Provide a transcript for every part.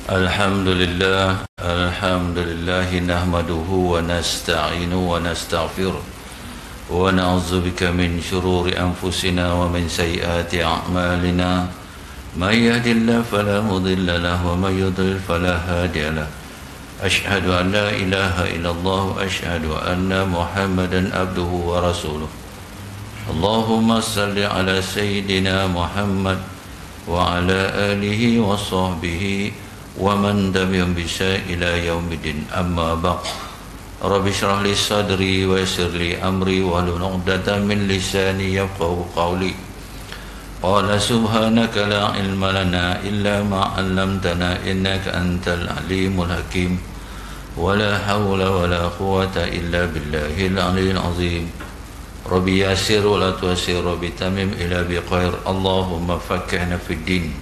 Alhamdulillah nahmaduhu wa nasta'inu wa nastaghfiruh wa na'udzu bika min shururi anfusina wa min sayyiati a'malina may yahdihillahu fala mudilla lahu wa may yudlil fala hadiya lahu asyhadu an la ilaha illallah wa asyhadu anna Muhammadan abduhu wa rasuluh. Allahumma salli ala sayyidina Muhammad wa ala alihi wa sahbihi wa man tabi'ahum bi ihsan ila yaumiddin. Amma ba'd. Rabbi shrah li sadri wa yassir li amri wahlul 'uqdatam min lisani yafqahu qawli. Qala subhanaka la ilma lana illa ma 'allamtana innaka antal alimul hakim. Wa la hawla wa la quwwata illa billahil aliyyil azim. Rabbi yassir wa la tu'assir, Rabbi tamim ila bi khair. Allahumma faqqihna fid din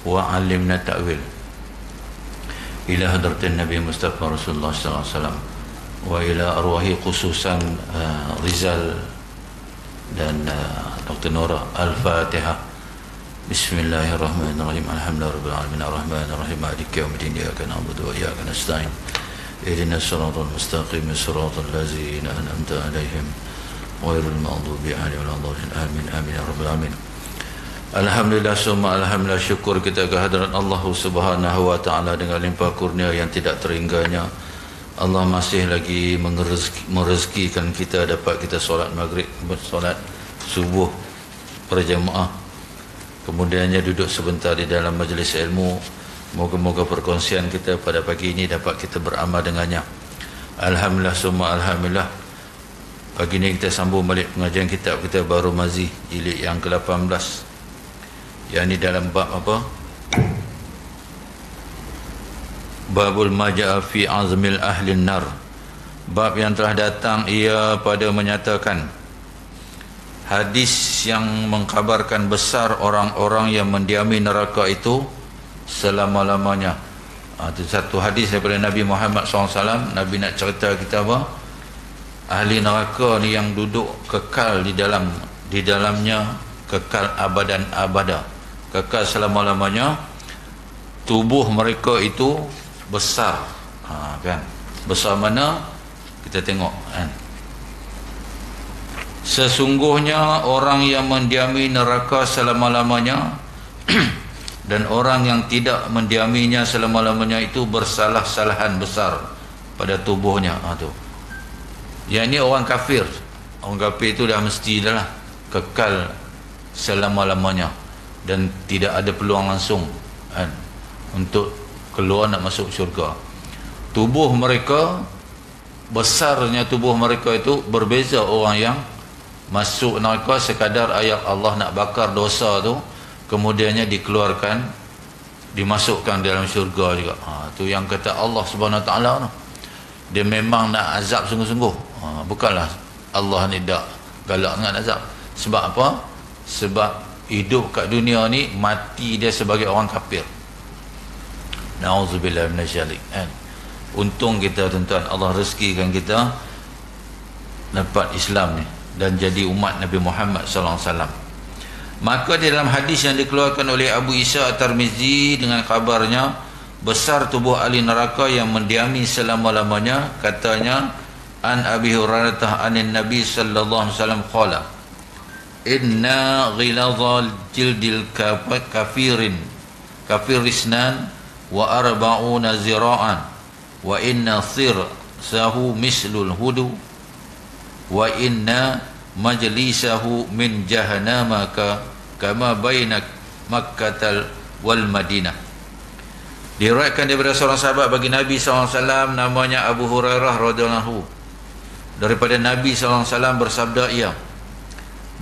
wa 'allimna ta'wil. Ila hadratin Nabi Mustafa Rasulullah sallallahu alaihi wasallam wa ila arwahi khususan Rizal dan Dr. Nora. Al-Fatihah. Bismillahirrahmanirrahim. Alhamdulillahirabbil alamin arrahmanir rahim maliki yaumiddin iyyaka na'budu wa iyyaka nasta'in ihdinas siratal mustaqim siratal ladzina an'amta 'alaihim ghairil maghdubi 'alaihim waladdallin. Amin amin ya rabbal alamin. Alhamdulillah summa alhamdulillah, syukur kita kehadirat Allah Subhanahu wa taala dengan limpah kurnia yang tidak terhingganya. Allah masih lagi merezekikan kita dapat kita solat maghrib, solat subuh berjamaah. Kemudiannya duduk sebentar di dalam majlis ilmu. Moga-moga perkongsian kita pada pagi ini dapat kita beramal dengannya. Alhamdulillah summa alhamdulillah. Pagi ini kita sambung balik pengajian kitab kita Baru Mazi jilid yang ke-18. Yang ini dalam bab apa? Babul maja'a fi azmil ahlin nar. Bab yang telah datang ia pada menyatakan hadis yang mengkabarkan besar orang-orang yang mendiami neraka itu selama-lamanya. Itu satu hadis daripada Nabi Muhammad SAW. Nabi nak cerita kita apa? Ahli neraka ni yang duduk kekal di dalamnya kekal abadan abada, kekal selama-lamanya. Tubuh mereka itu besar, kan? Besar mana? Kita tengok, kan? Sesungguhnya orang yang mendiami neraka selama-lamanya dan orang yang tidak mendiaminya selama-lamanya itu bersalah-salahan besar pada tubuhnya. Tu. Yang ini orang kafir. Orang kafir itu dah mesti dah lah kekal selama-lamanya dan tidak ada peluang langsung, kan, untuk keluar nak masuk syurga. Tubuh mereka, besarnya tubuh mereka itu berbeza orang yang masuk neraka sekadar ayat Allah nak bakar dosa tu, kemudiannya dikeluarkan, dimasukkan dalam syurga juga. Tu yang kata Allah Subhanahu Wa Taala tu. Dia memang nak azab sungguh-sungguh. Bukanlah Allah ni dak galak dengan azab. Sebab apa? Sebab hidup kat dunia ni mati dia sebagai orang kafir. Nauzubillah minasyalik. Untung kita tuan-tuan, Allah rezekikan kita dapat Islam ni dan jadi umat Nabi Muhammad sallallahu alaihi wasallam. Maka di dalam hadis yang dikeluarkan oleh Abu Isa At-Tirmizi dengan kabarnya besar tubuh ahli neraka yang mendiami selama-lamanya, katanya an Abi Hurairah anin Nabi sallallahu alaihi wasallam qala inna ghilazal jildil kafirisnan wa arba'una zira'an wa inna sirsahu mislul hudu wa inna majlisahu min jahannama kama bainak Makkah wal Madinah. Diriwayatkan daripada seorang sahabat bagi Nabi SAW, namanya Abu Hurairah radhiyallahu, daripada Nabi SAW bersabda ia,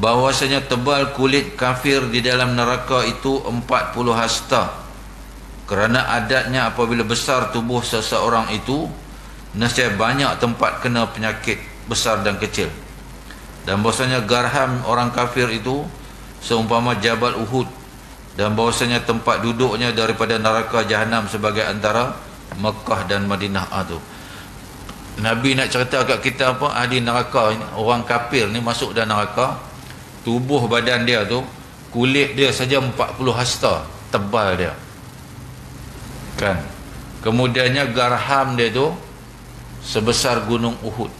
bahwasanya tebal kulit kafir di dalam neraka itu 40 hasta. Kerana adatnya apabila besar tubuh seseorang itu, nescaya banyak tempat kena penyakit besar dan kecil. Dan bahwasanya garham orang kafir itu seumpama Jabal Uhud, dan bahwasanya tempat duduknya daripada neraka Jahanam sebagai antara Mekah dan Madinah. Tu Nabi nak cerita kat kita apa? Ahli neraka ini, orang kafir ni masuk dalam neraka, tubuh badan dia tu, kulit dia saja 40 hasta tebal dia, kan? Kemudiannya garham dia tu sebesar gunung Uhud.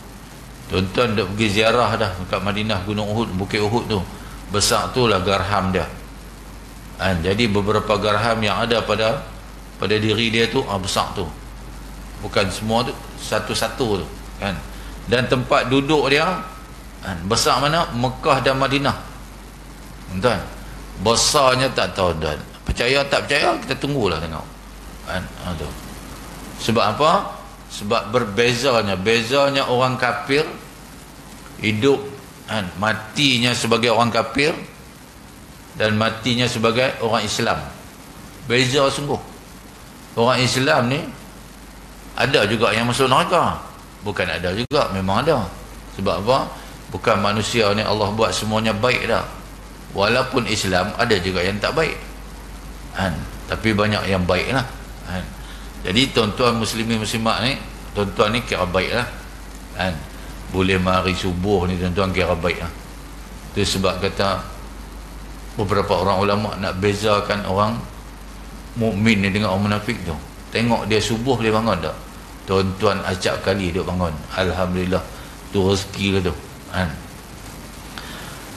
Tuan-tuan dah pergi ziarah dah dekat Madinah, gunung Uhud, Bukit Uhud tu. Besar tu lah garham dia. Jadi beberapa garham yang ada pada diri dia tu besar tu. Bukan semua tu, satu-satu tu kan. Dan tempat duduk dia besar mana? Mekah dan Madinah. Tuan, besarnya tak tahu dan percaya tak percaya kita tunggulah tengok. Tu. Sebab apa? Sebab bezanya orang kafir hidup matinya sebagai orang kafir dan matinya sebagai orang Islam. Beza sungguh. Orang Islam ni ada juga yang masuk neraka. Bukan ada juga, memang ada. Sebab apa? Bukan manusia ni Allah buat semuanya baik dah. Walaupun Islam ada juga yang tak baik. Tapi banyak yang baik lah. Jadi tuan-tuan muslimin muslimat ni, tuan-tuan ni kira baik lah. Boleh mari subuh ni tuan-tuan kira baik lah. Itu sebab kata beberapa orang ulama nak bezakan orang mukmin ni dengan orang munafik tu. Tengok dia subuh dia bangun tak? Tuan-tuan acap kali dia bangun. Alhamdulillah. Tu rezeki dia tu.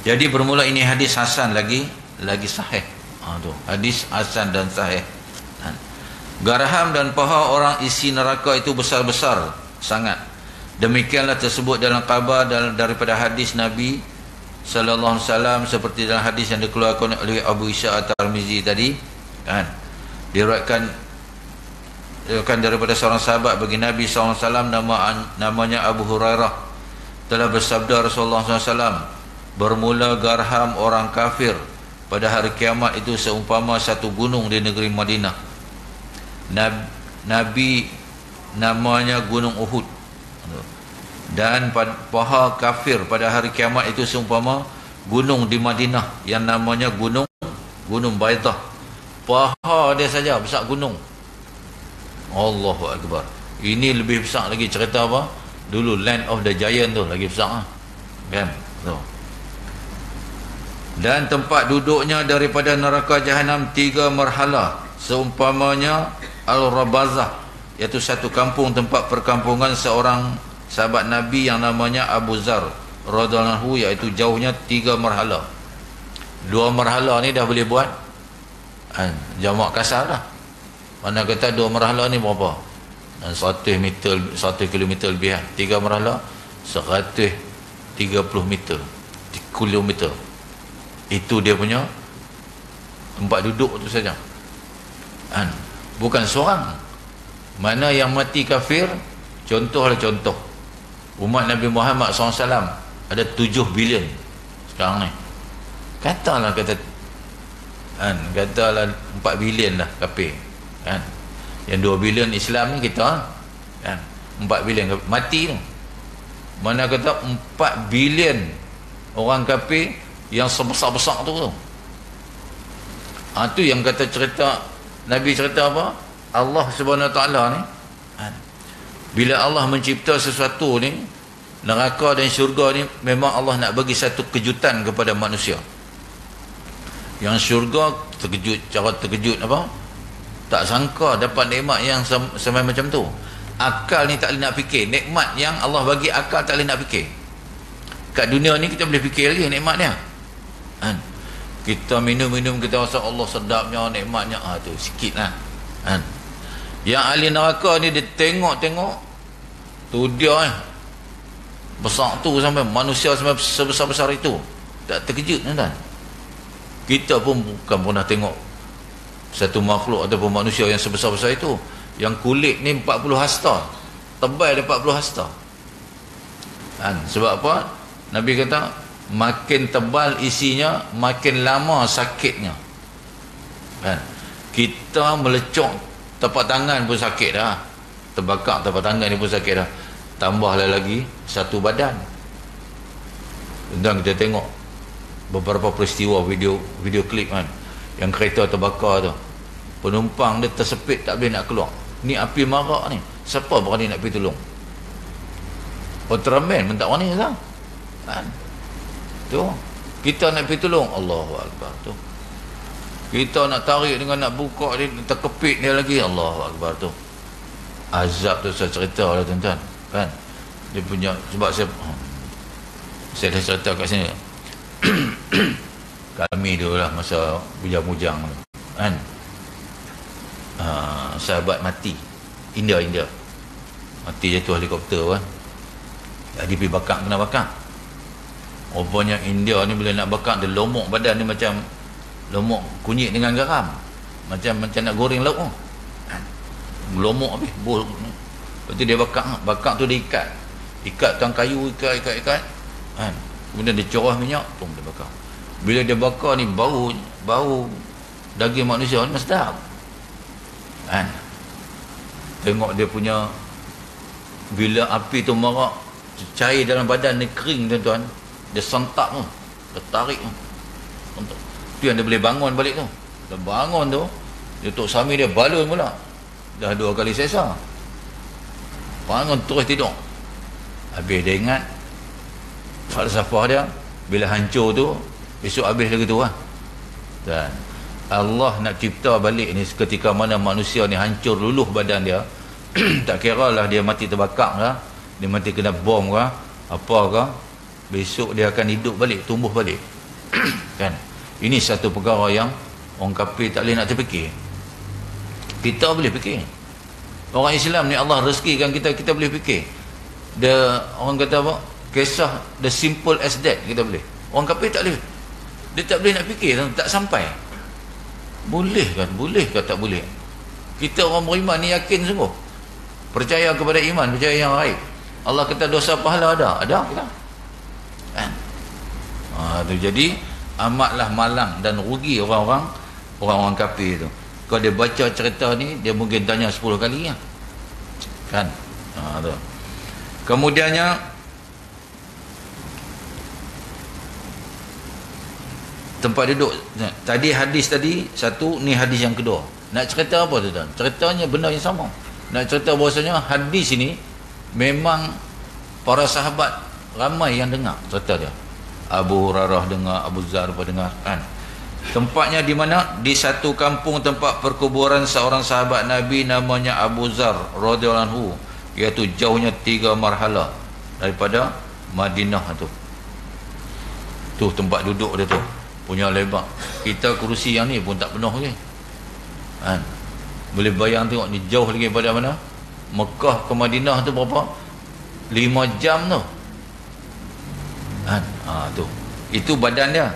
Jadi bermula ini hadis hasan lagi sahih. Tu hadis hasan dan sahih. Garham dan paha orang isi neraka itu besar-besar sangat. Demikianlah tersebut dalam khabar daripada hadis Nabi sallallahu alaihi wasallam, seperti dalam hadis yang dikeluarkan oleh Abu Isa At-Tirmizi tadi diriwayatkan daripada seorang sahabat bagi Nabi sallallahu alaihi wasallam namanya Abu Hurairah telah bersabda Rasulullah sallallahu alaihi wasallam, bermula garham orang kafir pada hari kiamat itu seumpama satu gunung di negeri Madinah. Nabi namanya gunung Uhud, dan paha kafir pada hari kiamat itu seumpama gunung di Madinah yang namanya gunung Baidah. Paha dia saja besar gunung. Allahu Akbar. Ini lebih besar lagi cerita apa? Dulu Land of the Giant tu lagi besar kan? Tu. Dan tempat duduknya daripada neraka Jahanam 3 marhala, seumpamanya Al-Rabazah, iaitu satu kampung tempat perkampungan seorang sahabat Nabi yang namanya Abu Zar radhiyallahu anhu, iaitu jauhnya 3 marhala. 2 marhala ni dah boleh buat jamak kasar dah. Mana kata 2 marhala ni berapa? 100 kilometer lebih. 3 marhala 130 meter kilometer. Itu dia punya tempat duduk tu saja. Bukan seorang. Mana yang mati kafir, contohlah contoh umat Nabi Muhammad SAW ada 7 bilion sekarang ni. Katalah 4 bilion lah kafir kan. Yang 2 bilion Islam ni kita kan. 4 bilion mati tu. Mana kata 4 bilion orang kafir yang sebesar-besar tu. Tu yang kata cerita Nabi cerita apa? Allah Subhanahu Wa Taala ni bila Allah mencipta sesuatu ni, neraka dan syurga ni, memang Allah nak bagi satu kejutan kepada manusia. Yang syurga terkejut apa? Tak sangka dapat nikmat yang sampai macam tu. Akal ni tak boleh nak fikir. Nikmat yang Allah bagi akal tak boleh nak fikir. Kat dunia ni kita boleh fikir lagi nikmat dia. Kita minum-minum kita rasa Allah sedapnya, nikmatnya tu sikit lah. Yang ahli neraka ni dia tengok tu dia besar tu, sampai manusia sampai sebesar-besar itu, tak terkejut kan? Kita pun bukan pernah tengok satu makhluk ataupun manusia yang sebesar-besar itu, yang kulit ni 40 hasta, tebal dia 40 hasta. Sebab apa? Nabi kata makin tebal isinya, makin lama sakitnya. Kita melecok tapak tangan pun sakit dah, terbakar tapak tangan ni pun sakit dah, tambahlah lagi satu badan. Dan kita tengok beberapa peristiwa video klip yang kereta terbakar tu, penumpang dia tersepit tak boleh nak keluar. Ni api marak ni, siapa berani nak pergi tolong? Ultraman pun tak berani lah. Tu kita nak pergi tolong, Allahu Akbar. Tu kita nak tarik dengan nak buka dia, terkepit dia lagi, Allahu Akbar. Tu azab tu saya cerita lah tuan-tuan, kan. Dia punya, sebab saya dah cerita kat sini. Kami dulu lah masa bujang-bujang tu, kan. Sahabat mati, India mati jatuh helikopter kan. Jadi pergi bakar, kena bakar. Rupanya India ni bila nak bakar, dia lomok badan ni macam lomok kunyit dengan garam, macam nak goreng lauk tu. Lomok habis. Lepas tu dia bakar tu dia ikat tang kayu, ikat kan. Kemudian dia corah minyak, dia bakar. Bila dia bakar ni, bau daging manusia ni sedap, kan. Tengok dia punya, bila api tu marak, cair dalam badan ni kering tuan-tuan, dia sentak tu, dia tarik tu, tu yang dia boleh bangun balik tu. Dia bangun tu, dia tok suami dia balun pula, dah 2 kali sesar, bangun terus tidur. Habis dia ingat falsafah dia, bila hancur tu besok habis lagi tu lah. Dan Allah nak cipta balik ni ketika mana manusia ni hancur luluh badan dia. Tak kira lah dia mati terbakar lah, dia mati kena bom ke apa ke, besok dia akan hidup balik, tumbuh balik. Kan. Ini satu perkara yang orang kafir tak boleh nak terfikir. Kita boleh fikir. Orang Islam ni Allah rezekikan kita boleh fikir. Dia, orang kata apa, kisah the simple as that kita boleh. Orang kafir tak boleh. Dia tak boleh nak fikir, tak sampai. Boleh kan? Boleh ke tak boleh? Kita orang beriman ni yakin sungguh, percaya kepada iman, percaya yang raib. Allah kata dosa pahala ada kita, kan? Tu jadi amatlah malang dan rugi orang-orang kafir tu. Kalau dia baca cerita ni, dia mungkin tanya 10 kali ya, kan. Tu. Kemudiannya tempat duduk tadi, hadis tadi satu, ni hadis yang kedua. Nak cerita apa tu tuan? Ceritanya benda yang sama. Nak cerita bahasanya hadis ini memang para sahabat ramai yang dengar cerita dia. Abu Hurairah dengar, Abu Zar pun dengar, kan. Tempatnya di mana? Di satu kampung tempat perkuburan seorang sahabat Nabi namanya Abu Zar radhiyallahu anhu, iaitu jauhnya 3 marhala daripada Madinah tu. Tu tempat duduk dia tu, punya lebar. Kita kerusi yang ni pun tak penuh lagi, kan. Boleh bayang tengok ni jauh lagi pada mana? Mekah ke Madinah tu berapa? 5 jam tu, kan. Tu itu badan dia.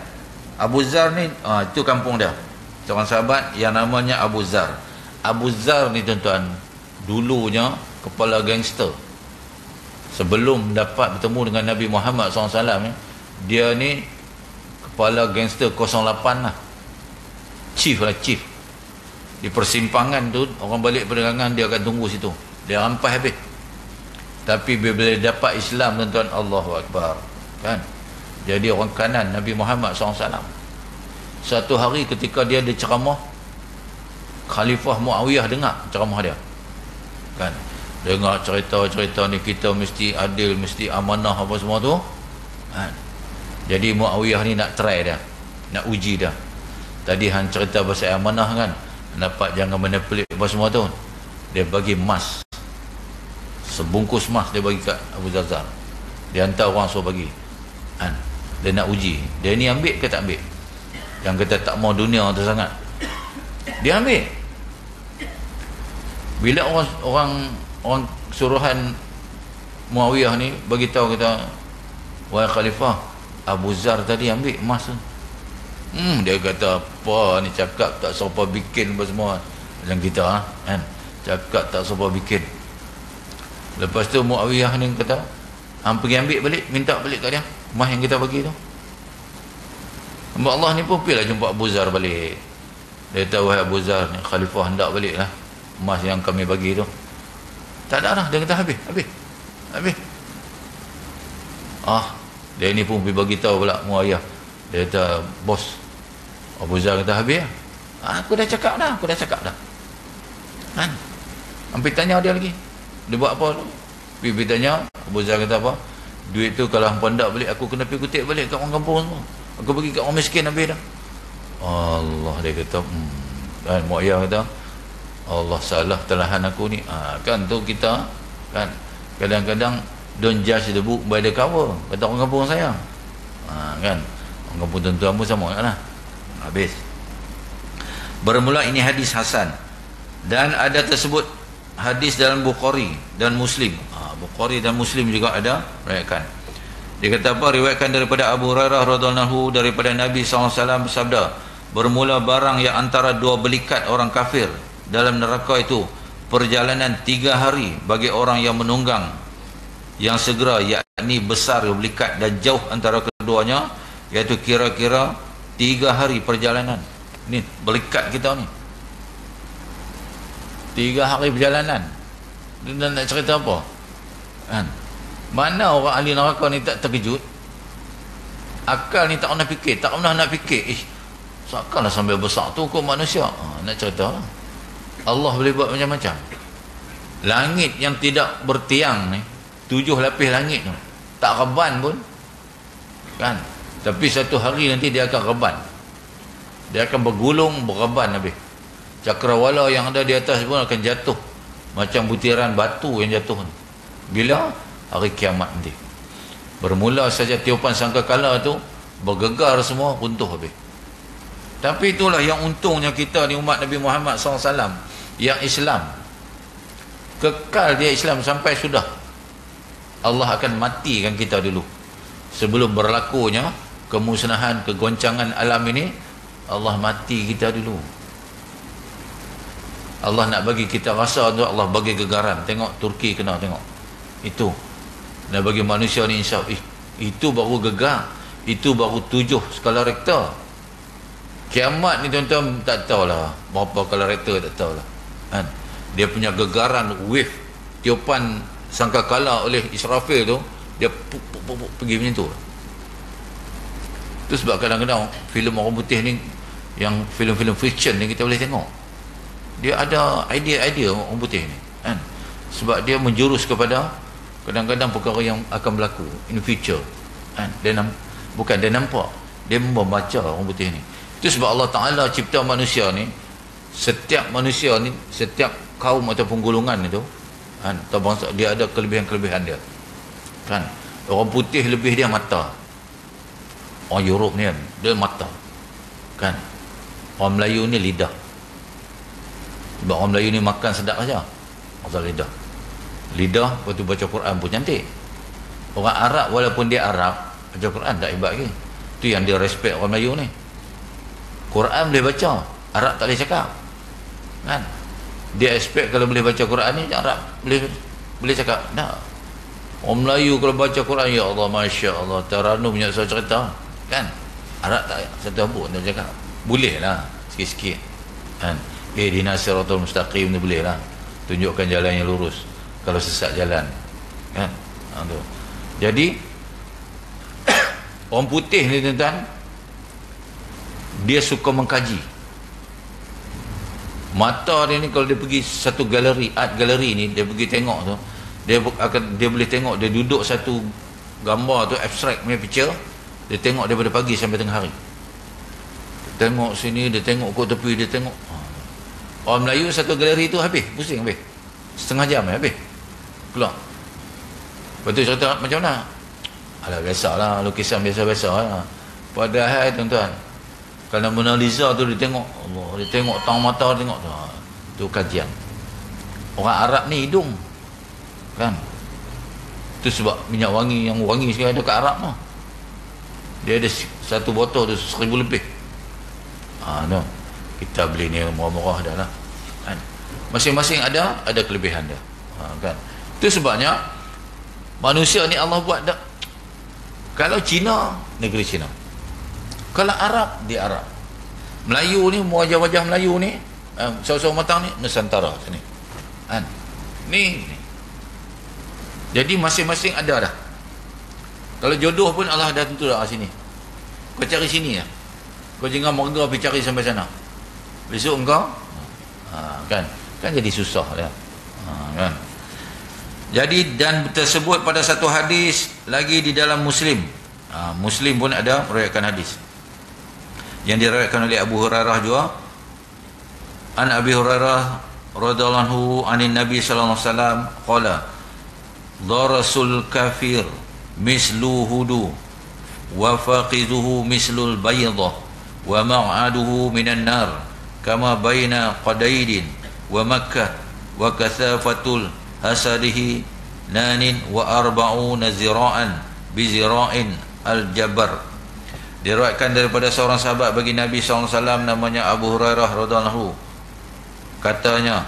Abu Zar ni, itu kampung dia, seorang sahabat yang namanya Abu Zar. Abu Zar ni tuan-tuan, dulunya kepala gangster. Sebelum dapat bertemu dengan Nabi Muhammad SAW, dia ni kepala gangster 08 lah, chief. Di persimpangan tu, orang balik perdagangan, dia akan tunggu situ, dia rampas habis. Tapi bila dia dapat Islam tuan-tuan, Allahu Akbar, kan. Jadi orang kanan Nabi Muhammad SAW. Satu hari ketika dia ada ceramah, Khalifah Muawiyah dengar ceramah dia, kan. Dengar cerita-cerita ni, kita mesti adil, mesti amanah apa semua tu, kan. Jadi Muawiyah ni nak try dia, nak uji dia. Tadi hang cerita pasal amanah kan, dapat jangan manipulate apa semua tu. Dia bagi emas, sebungkus emas dia bagi kat Abu Zar. Dia hantar orang suruh bagi, kan. Dia nak uji, dia ni ambil ke tak ambil. Yang kata tak mau dunia tu sangat, dia ambil. Bila orang suruhan Muawiyah ni bagi tahu, kata, wahai Khalifah, Abu Zar tadi ambil emas tu. Dia kata, apa ni cakap tak siapa bikin apa semua, macam kita kan, cakap tak siapa bikin. Lepas tu Muawiyah ni kata, hang pergi ambil balik, minta balik kat dia emas yang kita bagi tu. Hamba Allah ni pun pergilah jumpa Abu Zar balik. Dia tahu, wahai Abu Zar ni, Khalifah hendak balik lah emas yang kami bagi tu. Tak ada lah, dia kata habis. Dia ni pun pergi bagi tahu pula Muawiyah. Dia kata, bos, Abu Zar kata habis lah. Aku dah cakap dah, kan. Hampir tanya dia lagi, dia buat apa tu? Pergi tanya, Abu Zar kata apa? Duit tu kalau hampa ndak balik, aku kena pergi kutip balik kat orang kampung semua. Aku bagi kat orang miskin habis dah. Allah, dia kata, kan. Muawiyah kata, Allah salah telahan aku ni. Kan tu kita kan kadang-kadang don't judge the book by the cover, kata orang kampung saya. Kan orang kampung tuan-tuan pun sama lah. Habis. Bermula ini hadis hasan, dan ada tersebut hadis dalam Bukhari dan Muslim. Bukhari dan Muslim juga ada riwayatkan. Dia kata apa? Riwayatkan daripada Abu Hurairah radhiyallahu daripada Nabi SAW bersabda, bermula barang yang antara dua belikat orang kafir dalam neraka itu perjalanan 3 hari bagi orang yang menunggang yang segera, yakni besar belikat dan jauh antara keduanya, iaitu kira-kira 3 hari perjalanan. Ni belikat kita ni 3 hari perjalanan. Dan nak cerita apa kan? Mana orang ahli neraka ni tak terkejut? Akal ni tak pernah fikir, tak pernah nak fikir, takkanlah sampai besar tu kau manusia. Nak cerita lah. Allah boleh buat macam-macam. Langit yang tidak bertiang ni, 7 lapis langit tu tak reban pun kan, tapi satu hari nanti dia akan reban. Dia akan bergulung, berreban habis. Cakrawala yang ada di atas pun akan jatuh macam butiran batu yang jatuh. Bila? Hari kiamat nanti. Bermula saja tiupan sangkakala tu, bergegar semua, runtuh habis. Tapi itulah yang untungnya kita ni umat Nabi Muhammad SAW yang Islam. Kekal dia Islam sampai sudah. Allah akan matikan kita dulu. Sebelum berlakunya kemusnahan, kegoncangan alam ini, Allah mati kita dulu. Allah nak bagi kita rasa tu, Allah bagi gegaran. Tengok Turki kena tengok. Itu. Nak bagi manusia ni insaf. Itu baru gegar. Itu baru 7 skala Richter. Kiamat ni tuan-tuan tak tahulah berapa skala Richter, tak tahulah. Kan? Dia punya gegaran wave tiupan sangkakala oleh Israfil tu, dia pergi macam tu. Tu sebab kadang-kadang filem orang putih ni, yang filem-filem fiction ni kita boleh tengok, dia ada idea-idea orang putih ni kan? Sebab dia menjurus kepada kadang-kadang perkara yang akan berlaku in future kan? Dia nampak, dia membaca orang putih ni. Itu sebab Allah Ta'ala cipta manusia ni, setiap manusia ni, setiap kaum ataupun golongan itu kan, atau bangsa, dia ada kelebihan-kelebihan dia kan. Orang putih lebih dia mata, orang Europe ni kan, dia mata kan. Orang Melayu ni lidah, sebab orang Melayu ni makan sedap saja, pasal lidah. Lidah, lepas tu baca Quran pun cantik. Orang Arab walaupun dia Arab, baca Quran tak hebat lagi. Tu yang dia respect orang Melayu ni. Quran boleh baca, Arab tak boleh cakap kan. Dia expect kalau boleh baca Quran ni, Arab boleh cakap. Tak. Orang Melayu kalau baca Quran, ya Allah, Masya Allah, Taranum punya cerita kan. Arab tak satu apa dia cakap. Boleh lah sikit-sikit kan. Ihdinas siratal mustaqim ni boleh lah, tunjukkan jalan yang lurus kalau sesat jalan kan. Tu. Jadi orang putih ni tuan-tuan, dia suka mengkaji. Mata dia ni kalau dia pergi satu galeri, art galeri ni, dia pergi tengok tu, dia boleh tengok, dia duduk satu gambar tu, abstract punya picture, dia tengok daripada pagi sampai tengah hari. Dia tengok sini, dia tengok kot tepi, dia tengok. Orang Melayu satu galeri tu habis, pusing habis. Setengah jam habis. Keluar. Lepas tu cerita macam mana? Alah, biasalah, lukisan biasa-biasa lah. Padahal tuan-tuan, kalau Mona Lisa tu dia tengok, Allah, dia tengok tang mata, dia tengok tu kajian. Orang Arab ni hidung kan. Tu sebab minyak wangi yang wangi sekali ada kat Arab tu. Dia ada satu botol tu 1,000 lebih. No. Kita beli ni murah-murah dah lah kan. Masing-masing ada kelebihan dia kan. Tu sebabnya manusia ni Allah buat dah. Kalau Cina, negeri Cina. Kalau Arab, dia Arab. Melayu ni, wajah-wajah Melayu ni, saus-saus matang ni, Nusantara sini kan. Ni. Jadi masing-masing ada dah. Kalau jodoh pun Allah dah tentu dah sini. Kau cari sini lah. Kau jangan marga pergi cari sampai sana. Besok engkau kan jadi susah dah kan. Jadi dan tersebut pada satu hadis lagi di dalam Muslim. Muslim pun ada meriwayatkan hadis yang diriwayatkan oleh Abu Hurairah juga. An Abi Hurairah radhiyallahu anin Nabi sallallahu alaihi wasallam qala darasul kafir mislu hudu wa faqiduhu mislul baydah wa ma'aduhu minan nar kama baina qadaidin wa makkah wa kathafatul hasadihi nanin wa arba'una zira'an bi zira'in al-jabar. Diriwayatkan daripada seorang sahabat bagi Nabi SAW namanya Abu Hurairah radhiyallahu, katanya,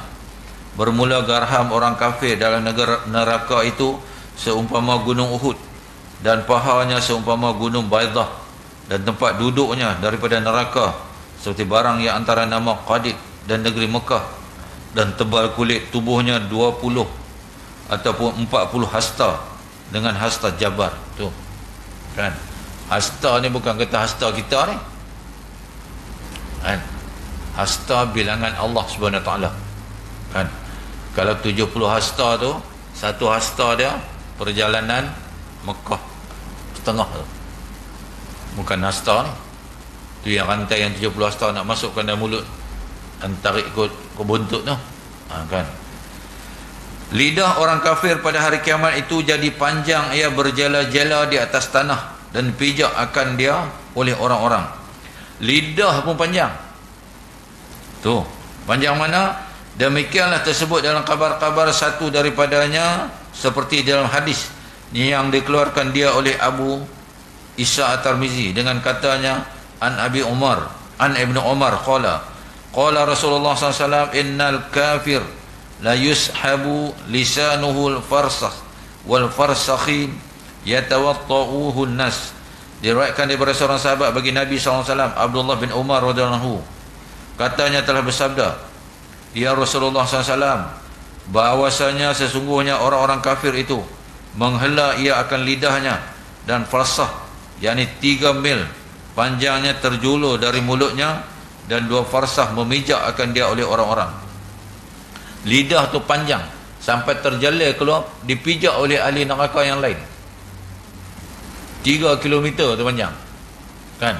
bermula garham orang kafir dalam neraka itu seumpama gunung Uhud, dan pahanya seumpama gunung Baidah, dan tempat duduknya daripada neraka seperti barang yang antara nama Qadid dan negeri Mekah, dan tebal kulit tubuhnya 20 ataupun 40 hasta dengan hasta Jabar. Tu kan, hasta ni bukan kata hasta kita ni kan, hasta bilangan Allah Subhanahu Wa Taala kan. Kalau 70 hasta tu, satu hasta dia perjalanan Mekah setengah tu, bukan hasta ni. Tu yang rantai yang 70 hasta nak masukkan dalam mulut dan tarik ke buntut tu kan. Lidah orang kafir pada hari kiamat itu jadi panjang, ia berjela-jela di atas tanah dan pijak akan dia oleh orang-orang. Lidah pun panjang. Tu, panjang mana? Demikianlah tersebut dalam kabar-kabar satu daripadanya seperti dalam hadis yang dikeluarkan dia oleh Abu Isa At-Tirmizi dengan katanya an Abi Umar an Ibnu Umar qala Rasulullah SAW innal kafir la yushabu lisanuhu al-farsakh wal farsakhin yatawatta'uhu an-nas. Diriwayatkan daripada seorang sahabat bagi Nabi SAW Abdullah bin Umar radhiyallahu, katanya telah bersabda, ya Rasulullah SAW, bahwasanya sesungguhnya orang-orang kafir itu menghela ia akan lidahnya, dan farsah yakni 3 mil panjangnya terjulur dari mulutnya, dan 2 farsah memijak akan dia oleh orang-orang. Lidah tu panjang sampai terjalir keluar, dipijak oleh ahli neraka yang lain. 3 kilometer tu panjang kan.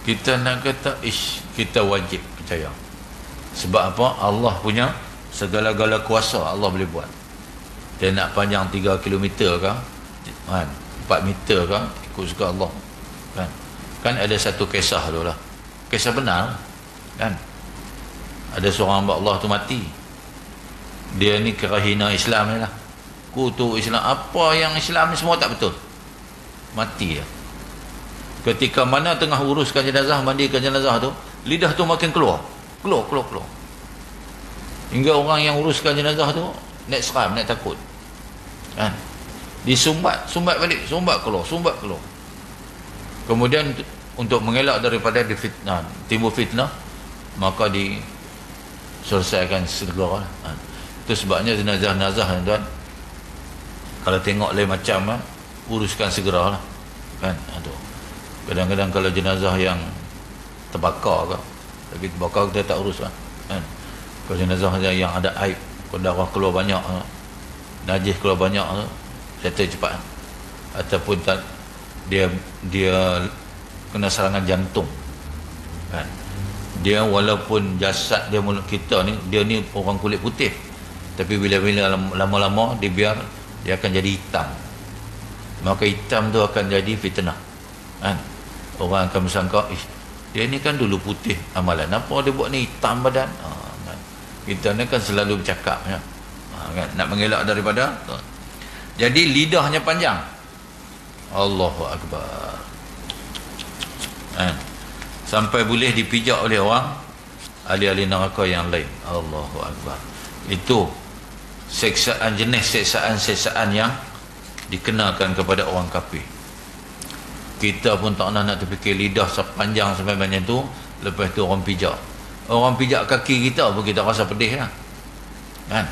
Kita nak kata kita wajib percaya. Sebab apa? Allah punya segala-gala kuasa, Allah boleh buat. Dia nak panjang 3 kilometer ke kan, 4 meter ke, ikut suka Allah kan. Ada satu kisah tu lah, kisah benar kan. Ada seorang hamba Allah tu mati. Dia ni kira hina Islam ni lah, kutuk Islam, apa yang Islam ni semua tak betul. Mati dia. Ketika mana tengah uruskan jenazah, mandikan jenazah tu, lidah tu makin keluar hingga orang yang uruskan jenazah tu nak seram, nak takut kan. Disumbat balik, sumbat keluar. Kemudian untuk mengelak daripada difitnah, timbul fitnah, maka diselesaikan segera kan. Itu sebabnya jenazah-jenazah tuan, kalau tengok lain macam uruskan segera lah kan. Kadang-kadang kalau jenazah yang terbakar ke, tapi terbakar kita tak urus kan. Kalau jenazah yang ada aib, darah keluar banyak, najis keluar banyak, settle cepat. Ataupun dia kena serangan jantung kan. Dia walaupun jasad dia, mulut kita ni, dia ni orang kulit putih, tapi bila-bila lama-lama dia akan jadi hitam. Maka hitam tu akan jadi fitnah kan. Orang akan bersangka, dia ni kan dulu putih amalan, apa dia buat ni hitam badan kan. Kita ni kan selalu bercakap kan, nak mengelak daripada tu. Jadi lidahnya panjang. Allahu Akbar kan, sampai boleh dipijak oleh orang ahli-ahli neraka yang lain. Allahu Akbar. Itu seksaan, jenis seksaan yang dikenakan kepada orang kafir. Kita pun tak nak terfikir lidah sepanjang sampai macam tu. Lepas tu orang pijak kaki kita pun kita rasa pedih lah kan.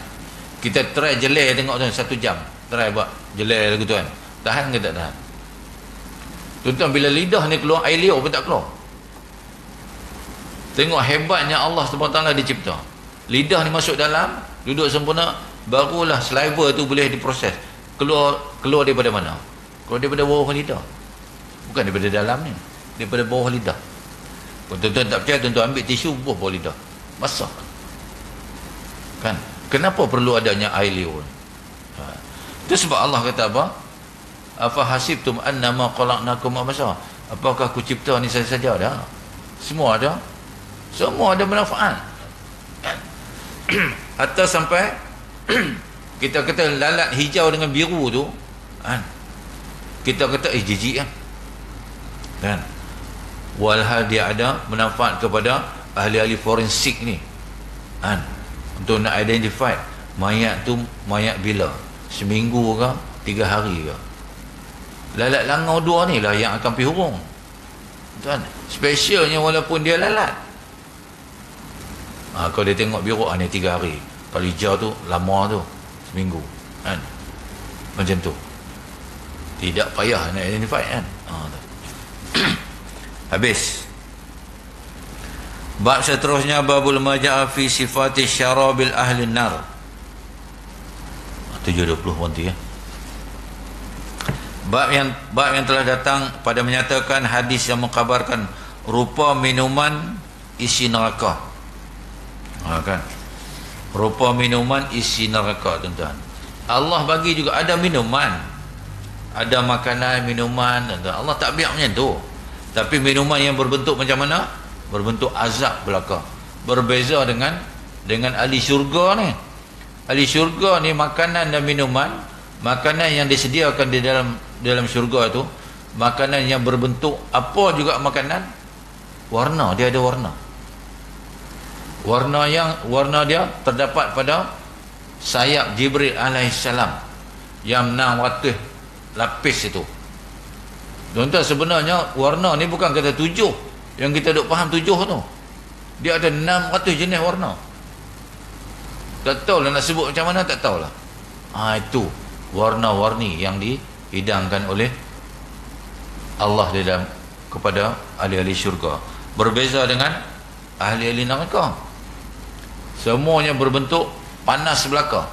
Kita try jelai tengok tu 1 jam, try buat jelai lagu tu kan, tahan ke tak tahan? Tuan-tuan, bila lidah ni keluar, air liur pun tak keluar. Tengok hebatnya Allah SWT dicipta. Lidah ni masuk dalam, duduk sempurna, barulah saliva tu boleh diproses. Keluar daripada mana? Keluar daripada bawah lidah, bukan daripada dalam ni, daripada bawah lidah. Kalau tuan-tuan tak percaya, tuan-tuan ambil tisu, buah bawah lidah basah. Kan? Kenapa perlu adanya air liur? Itu sebab Allah kata apa? Afa hasibtum annama khalaqnakum abasa? Apakah aku cipta ni saja? Dah. Semua ada. Semua ada manfaat. Atau sampai kita kata lalat hijau dengan biru tu, kan? Kita kata jijik kan? Kan? Walhal dia ada manfaat kepada ahli-ahli forensik ni, kan? Untuk nak identify mayat tu mayat bila, seminggu ke 3 hari ke. Lalat langau 2 ni lah yang akan pergi hurung, kan? Specialnya walaupun dia lalat, kalau dia tengok biru ni 3 hari, kalau hijau tu lama tu seminggu, kan? Macam tu, tidak payah nak identify, kan? Habis. Bab seterusnya, babul maja'a fi sifati syarabil ahli nar. 7.20 nanti ya. Bab yang telah datang pada menyatakan hadis yang mengkhabarkan rupa minuman isi neraka. Kan? Rupa minuman isi neraka, tuan-tuan. Allah bagi juga ada minuman, ada makanan, minuman, tuan-tuan. Allah tak biar macam tu. Tapi minuman yang berbentuk macam mana? Berbentuk azab belaka. Berbeza dengan ahli syurga ni. Ahli syurga ni makanan dan minuman, makanan yang disediakan di dalam syurga itu, makanan yang berbentuk apa juga makanan, warna, dia ada warna. Warna dia terdapat pada sayap Jibril alaihissalam yang 600 lapis itu. Tuan-tuan, sebenarnya warna ni bukan kata 7 yang kita duk faham 7 tu. Dia ada 600 jenis warna. Tak tahulah nak sebut macam mana, tak tahulah. Itu warna-warni yang dihidangkan oleh Allah di dalam kepada ahli-ahli syurga. Berbeza dengan ahli-ahli neraka. Semuanya berbentuk panas belaka.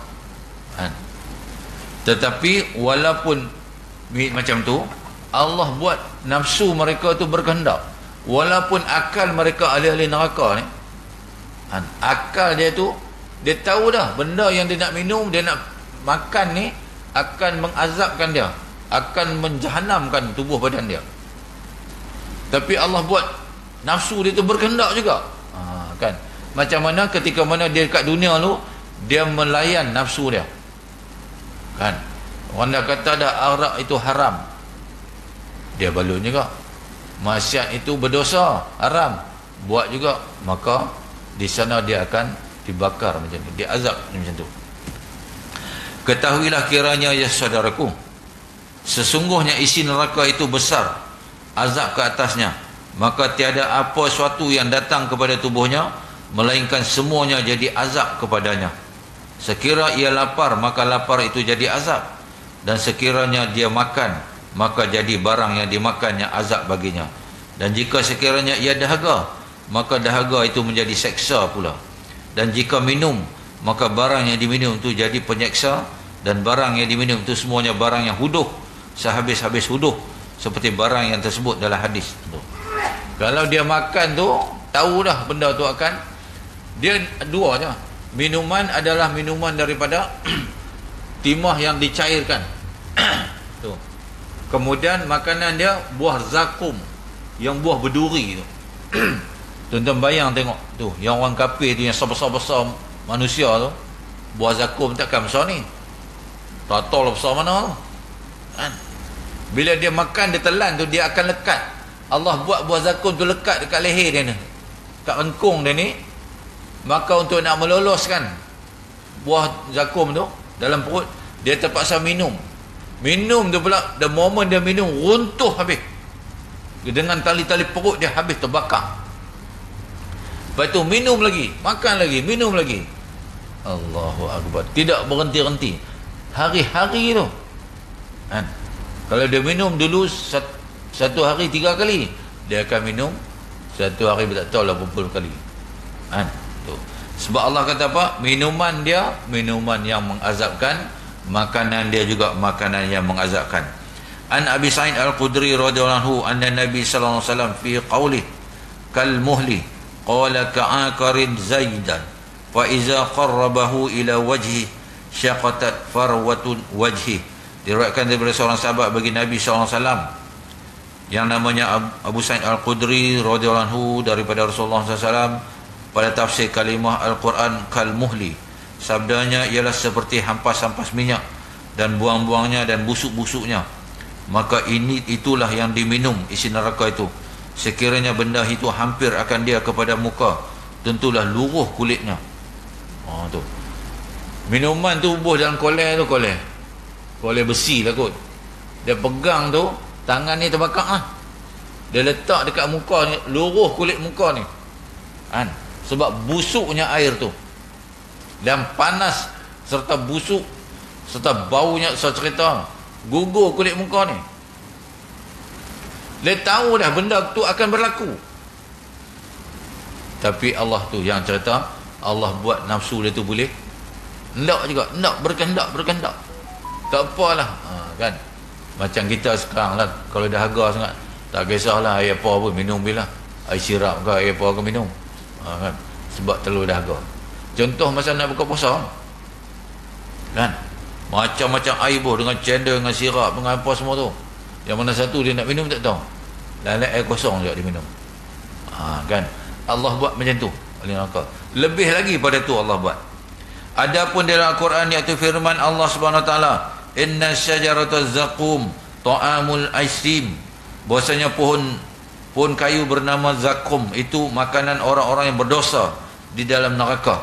Tetapi walaupun macam tu, Allah buat nafsu mereka tu berkehendak. Walaupun akal mereka ahli-ahli neraka ni, akal dia tu, dia tahu dah benda yang dia nak minum, dia nak makan ni akan mengazabkan dia, akan menjahanamkan tubuh badan dia. Tapi Allah buat nafsu dia tu berkehendak juga. Kan? Macam mana ketika mana dia dekat dunia tu, dia melayan nafsu dia. Kan? Orang dah kata dah arak itu haram, dia balun juga. Maksiat itu berdosa, haram, buat juga, maka di sana dia akan dibakar macam ni, dia azab macam tu. Ketahuilah kiranya ya saudaraku, sesungguhnya isi neraka itu besar, azab ke atasnya, maka tiada apa suatu yang datang kepada tubuhnya melainkan semuanya jadi azab kepadanya. Sekira ia lapar, maka lapar itu jadi azab, dan sekiranya dia makan, maka jadi barang yang dimakannya azab baginya. Dan jika sekiranya ia dahaga, maka dahaga itu menjadi seksa pula. Dan jika minum, maka barang yang diminum itu jadi penyeksa, dan barang yang diminum itu semuanya barang yang huduh, sehabis-habis huduh, seperti barang yang tersebut dalam hadis tu. Kalau dia makan tu, tahu dah benda tu akan, dia dua je. Minuman adalah minuman daripada timah yang dicairkan. Tu. Kemudian makanan dia buah zakum, yang buah berduri tu. Tuan-tuan bayang tengok tu, yang orang kafir tu, yang besar-besar manusia tu, buah zakum takkan besar ni, ratol besar mana tu, kan? Bila dia makan, dia telan tu, dia akan lekat. Allah buat buah zakum tu lekat dekat leher dia ni, kat engkung dia ni. Maka untuk nak meloloskan buah zakum tu dalam perut, dia terpaksa minum tu pula. The moment dia minum, runtuh habis, dengan tali-tali perut dia habis, terbakar. Lepas tu minum lagi, makan lagi, minum lagi. Allahu Akbar, tidak berhenti-henti, hari-hari tu, kan? Kalau dia minum dulu satu hari 3 kali, dia akan minum satu hari tak tahu lah berapa kali, kan? Tu. Sebab Allah kata apa? Minuman dia minuman yang mengazabkan, makanan dia juga makanan yang mengazabkan. An Abi Sa'id Al-Khudri radhiyallahu anhu anna Nabi sallallahu alaihi wasallam fi qawli kal muhli qala ka'akarin zaidan fa iza qarrabahu ila wajhi syaqatat farwatun wajhi. Diriwayatkan daripada seorang sahabat bagi Nabi SAW yang namanya Abu Sa'id Al-Khudri radhiyallahu anhu daripada Rasulullah SAW pada tafsir kalimah Al-Quran kal muhli. Sabdanya ialah seperti hampas-hampas minyak dan buang-buangnya dan busuk-busuknya. Maka itulah yang diminum isi neraka itu. Sekiranya benda itu hampir akan dia kepada muka, tentulah luruh kulitnya. Tu. Minuman tu bubuh dalam kolej tu, kolej besi lah kot. Dia pegang tu, tangan ni terbakar dia letak dekat muka ni, luruh kulit muka ni. Sebab busuknya air tu. Dan panas serta busuk serta baunya, saya cerita, gugur kulit muka ni. Dia tahu dah benda tu akan berlaku. Tapi Allah tu yang cerita, Allah buat nafsu dia tu boleh hendak juga, hendak berkehendak. Tak apalah, kan. Macam kita sekarang lah, kalau dahaga sangat, tak kisahlah air apa pun minum bila. Air sirap ke air apa ke minum. Kan. Sebab terlalu dahaga. Contoh masa nak buka puasa, kan, macam-macam air boh dengan cendol, dengan sirap, dengan apa semua tu. Yang mana satu dia nak minum tak tahu. Lain-lain air kosong juga dia minum. Kan. Allah buat macam tu. Lebih lagi pada tu Allah buat. Adapun dalam Al-Quran iaitu firman Allah Subhanahu Wa Taala, inna syajarata zaqum ta'amul aisim. Bahwasanya pohon kayu bernama zakum itu makanan orang-orang yang berdosa di dalam neraka.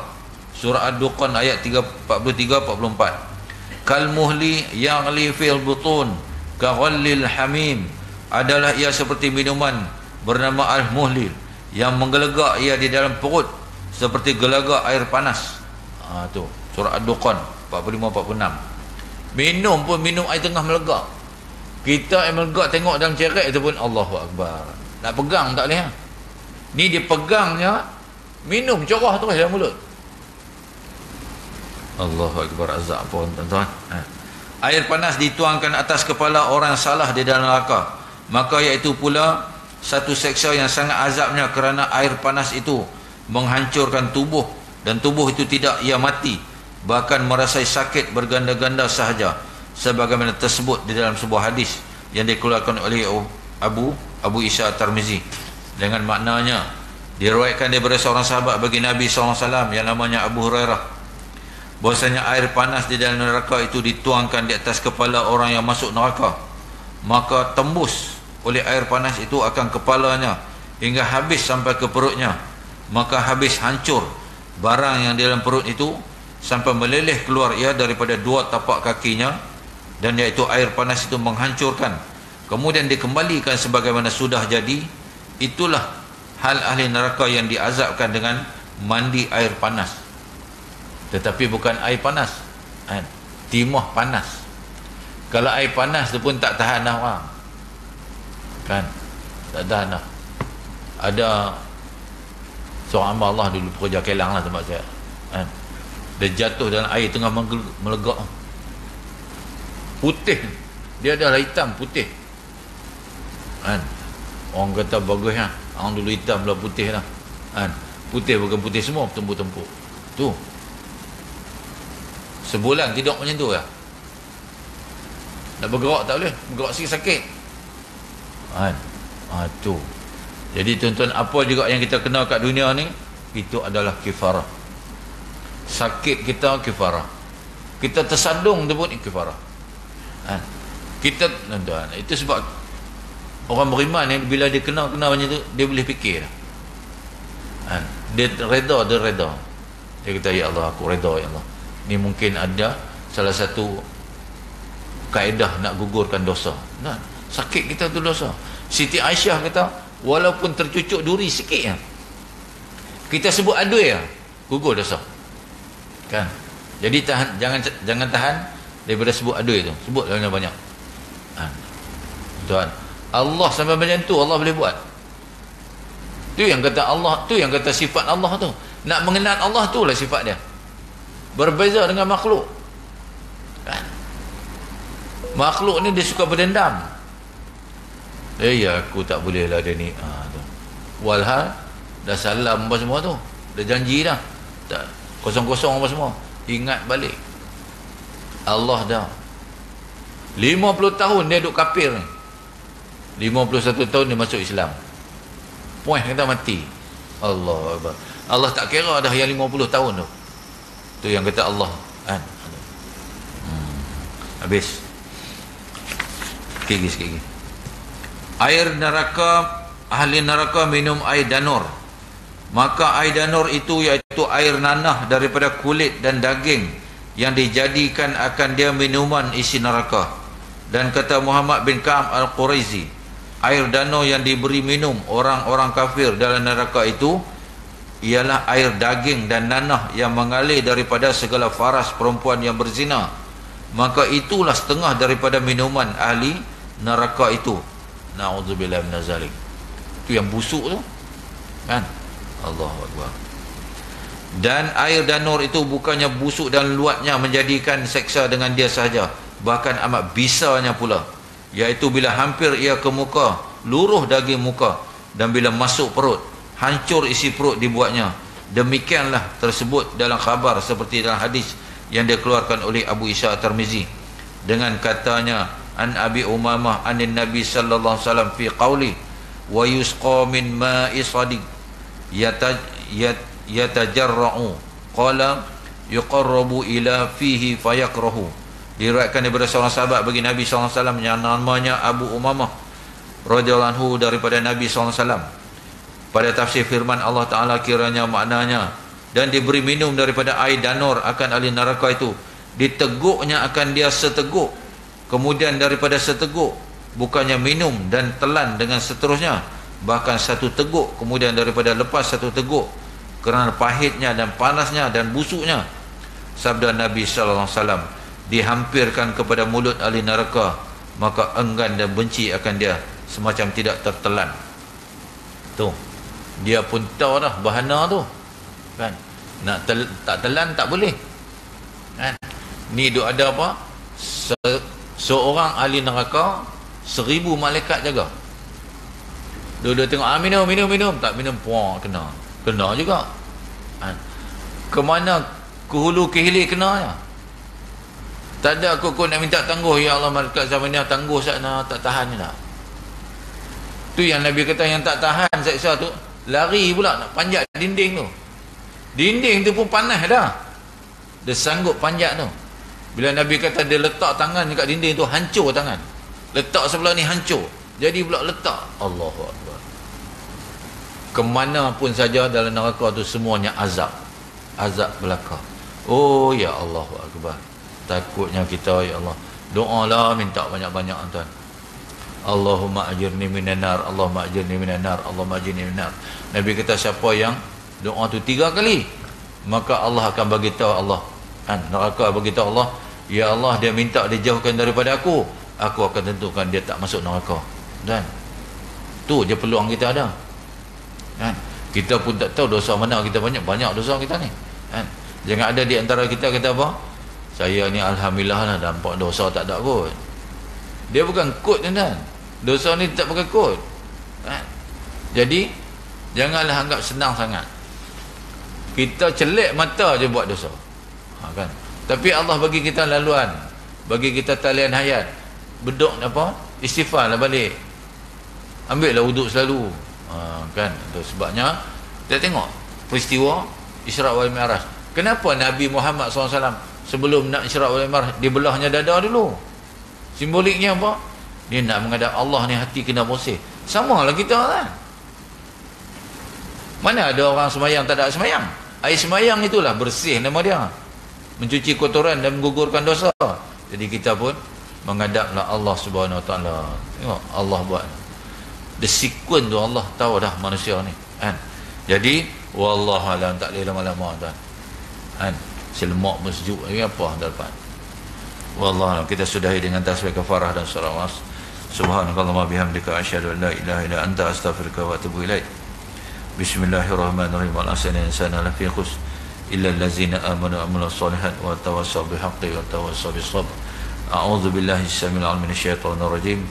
Surah Ad-Dukhan ayat 43-44. Kal muhli yaghli fil butun ka ghallil hamim. Adalah ia seperti minuman bernama al-muhli yang menggelegak ia di dalam perut seperti gelagak air panas. Tu surah Ad-Dukhan 45-46. Minum pun minum air tengah melegak. Kita yang melegak tengok dalam cerek tu pun Allahu Akbar. Nak pegang tak boleh. Ni dia pegangnya, minum corah terus dalam mulut. Allahu Akbar, azab pun tuan-tuan. Air panas dituangkan atas kepala orang salah di dalam neraka. Maka iaitu pula satu seksa yang sangat azabnya, kerana air panas itu menghancurkan tubuh, dan tubuh itu tidak ia mati, bahkan merasai sakit berganda-ganda sahaja, sebagaimana tersebut di dalam sebuah hadis yang dikeluarkan oleh Abu Isa At-Tirmizi dengan maknanya. Diriwayatkan daripada seorang sahabat bagi Nabi SAW yang namanya Abu Hurairah, bahwasanya air panas di dalam neraka itu dituangkan di atas kepala orang yang masuk neraka, maka tembus oleh air panas itu akan kepalanya hingga habis sampai ke perutnya. Maka habis hancur barang yang di dalam perut itu sampai meleleh keluar ia daripada dua tapak kakinya, dan iaitu air panas itu menghancurkan, kemudian dikembalikan sebagaimana sudah jadi. Itulah hal ahli neraka yang diazabkan dengan mandi air panas. Tetapi bukan air panas, timah panas. Kalau air panas tu pun tak tahan dah orang, kan, tak tahan dah. Ada seorang hamba Allah dulu pekerja kelang lah tempat saya, kan. Dia jatuh dalam air tengah melegak, putih, dia adalah hitam putih, kan. Orang kata bagus lah, orang dulu hitam lah putih lah, kan. Putih bukan putih semua, tempur-tempur tu. Sebulan tidur macam tu lah. Nak bergerak tak boleh, bergerak sikit sakit, kan. Tu. Jadi tuan-tuan, apa juga yang kita kenal kat dunia ni, itu adalah kifarah. Sakit kita kifarah, kita tersadung tu pun kifarah, kan. Kita tuan-tuan, itu sebab orang beriman ni bila dia kenal macam tu, dia boleh fikir, kan. Dia reda, dia kata, ya Allah, aku reda, ya Allah. Ni mungkin ada salah satu kaedah nak gugurkan dosa, kan. Sakit kita tu dosa. Siti Aisyah kata, walaupun tercucuk duri sikit, kita sebut adui, gugur dosa, kan. Jadi tahan, jangan tahan daripada sebut adui tu, sebut banyak-banyak, kan. Tuan, Allah sampai macam tu Allah boleh buat. Tu yang kata Allah, tu yang kata sifat Allah tu. Nak mengenal Allah tu lah sifat dia. Berbeza dengan makhluk, kan. Makhluk ni dia suka berdendam. Ya, aku tak boleh lah dia ni. Walhal dah salam apa semua tu, dah janji dah, tak kosong-kosong apa semua, ingat balik Allah dah 50 tahun dia duduk kafir ni, 51 tahun dia masuk Islam, puas kata mati. Allah Akbar. Allah tak kira dah yang 50 tahun tu, tu yang kata Allah kan. Habis sikit lagi. Air neraka, ahli neraka minum air danur, maka air danur itu iaitu air nanah daripada kulit dan daging yang dijadikan akan dia minuman isi neraka. Dan kata Muhammad bin Ka'ab al-Quraizi, air danur yang diberi minum orang-orang kafir dalam neraka itu ialah air daging dan nanah yang mengalir daripada segala faras perempuan yang berzina, maka itulah setengah daripada minuman ahli neraka itu. Na'udzubillah minaz zalik. Itu yang busuk tu kan. Allahu Akbar. Dan air danur itu bukannya busuk dan luatnya menjadikan seksa dengan dia sahaja, bahkan amat bisanya pula, iaitu bila hampir ia ke muka, luruh daging muka, dan bila masuk perut, hancur isi perut dibuatnya. Demikianlah tersebut dalam khabar seperti dalam hadis yang dikeluarkan oleh Abu Isa At-Tirmizi dengan katanya, an Abi Umamah anin Nabi sallallahu alaihi wasallam fi qauli wa yusqa min ma'i sadiq yatajarra'u qala yuqarrabu ila fihi fayakrahu. Diriwayatkan daripada seorang sahabat bagi Nabi sallallahu alaihi wasallam yang namanya Abu Umamah radhiyallahu anhu daripada Nabi sallallahu alaihi wasallam, pada tafsir firman Allah Ta'ala kiranya maknanya, dan diberi minum daripada air danur akan ahli neraka itu, diteguknya akan dia seteguk, kemudian daripada seteguk bukannya minum dan telan dengan seterusnya, bahkan satu teguk, kemudian daripada lepas satu teguk, kerana pahitnya dan panasnya dan busuknya. Sabda Nabi sallallahu alaihi wasallam, dihampirkan kepada mulut ahli neraka, maka enggan dan benci akan dia semacam tidak tertelan. Tu dia pun tahu dah bahana tu kan, nak tak telan tak boleh kan. Ni duk ada apa, seorang ahli neraka 1000 malaikat jaga, duduk tengok, minum, tak minum puak kena juga kan. Kemana ke hulu ke hilir kena ya. Tak ada kok nak minta tangguh, ya Allah malaikat zaman ni tangguh sana, tak tahan ni tak. Tu yang Nabi kata yang tak tahan seksa tu lari pula nak panjat dinding tu. Dinding tu pun panas dah, dia sanggup panjat tu. Bila Nabi kata dia letak tangan dekat dinding tu, hancur tangan, letak sebelah ni hancur, jadi pula letak. Allahu Akbar. Kemana pun saja dalam neraka tu semuanya azab belaka. Oh ya Allahu Akbar. Takutnya kita ya Allah, doalah minta banyak-banyak tuan. Allahumma ajirni minan nar, Allahumma ajirni minan nar, Allahumma ajirni minan nar. Nabi kata siapa yang doa tu 3 kali, maka Allah akan bagi tahu Allah kan, neraka bagi tahu Allah, ya Allah dia minta dijauhkan daripada aku akan tentukan dia tak masuk neraka. Dan tu je peluang kita ada kan. Kita pun tak tahu dosa mana kita banyak dosa kita ni kan. Jangan ada di antara kita kata apa, saya ni alhamdulillah lah nampak dosa tak ada kot. Dia bukan kod kan, dosa ni tak pakai kod kan? Jadi janganlah anggap senang sangat. Kita celek mata je buat dosa kan. Tapi Allah bagi kita laluan, bagi kita talian hayat, bedok apa, istighfar lah balik, ambil lah wuduk selalu kan. Itu sebabnya kita tengok peristiwa Isra' wal Mi'raj. Kenapa Nabi Muhammad SAW sebelum nak Isra' wal Mi'raj dibelahnya dada dulu? Simboliknya apa? Dia nak menghadap Allah ni, hati kena bersih. Sama lah kita kan. Mana ada orang semayang tak ada semayang? Air semayang itulah bersih nama dia, mencuci kotoran dan menggugurkan dosa. Jadi kita pun menghadaplah Allah Subhanahu Wa Taala. Tengok Allah buat the sequence tu, Allah tahu dah manusia ni kan. Jadi wallahu alam, tak boleh lama-lama tuan kan. Selemak pun sejuk lagi apa dah dapat. Wallahu, kita sudahi dengan tasbih kafarah dan salawat. Subhanakallahumma bihamdika asyhadu an la ilaha illa anta astaghfiruka wa atubu ilaik. Bismillahirrahmanirrahim. Wal asri insana lafi khusr illa allazina amanu wa amilus solihat wa tawassaw bil haqqi wa tawassaw bis sabr. A'udzu billahi as-sami'il 'alim minasy syaithanir rajim.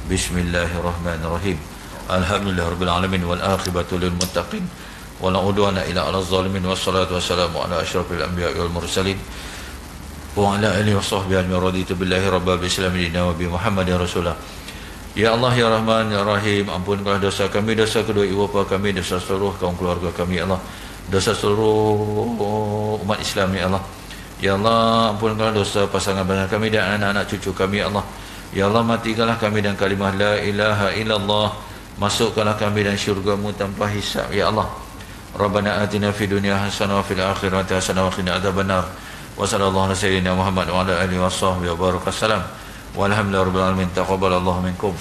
Bismillahirrahmanirrahim. Alhamdulillahirabbil alamin wal aqibatu lil muttaqin. wa la udwana illa 'alal zalimin. Wassalatu wassalamu ala asyrafil anbiya'i wal mursalin wa ala alihi wa sahbihi ajma'in. Raditu billahi rabbil islamin wa bi Muhammadin rasulah. Ya Allah, Ya Rahman, Ya Rahim, ampunkanlah dosa kami, dosa kedua ibu bapa kami, dosa seluruh kaum keluarga kami, Ya Allah, dosa seluruh umat Islam, Ya Allah. Ya Allah, ampunkanlah dosa pasangan pasangan kami dan anak-anak cucu kami, Ya Allah. Ya Allah, matikanlah kami dan kalimah la ilaha illallah, masukkanlah kami dan syurga-Mu tanpa hisab, Ya Allah. Rabbana atina fid dunya hasanah wa fil akhirati hasanah wa qina adzabannar. Wa sallallahu ala sayyidina Muhammad wa ala alihi wa sahbihi wa baraka. Walhamdulillahirabbil alamin. Taqabbalallahu minkum.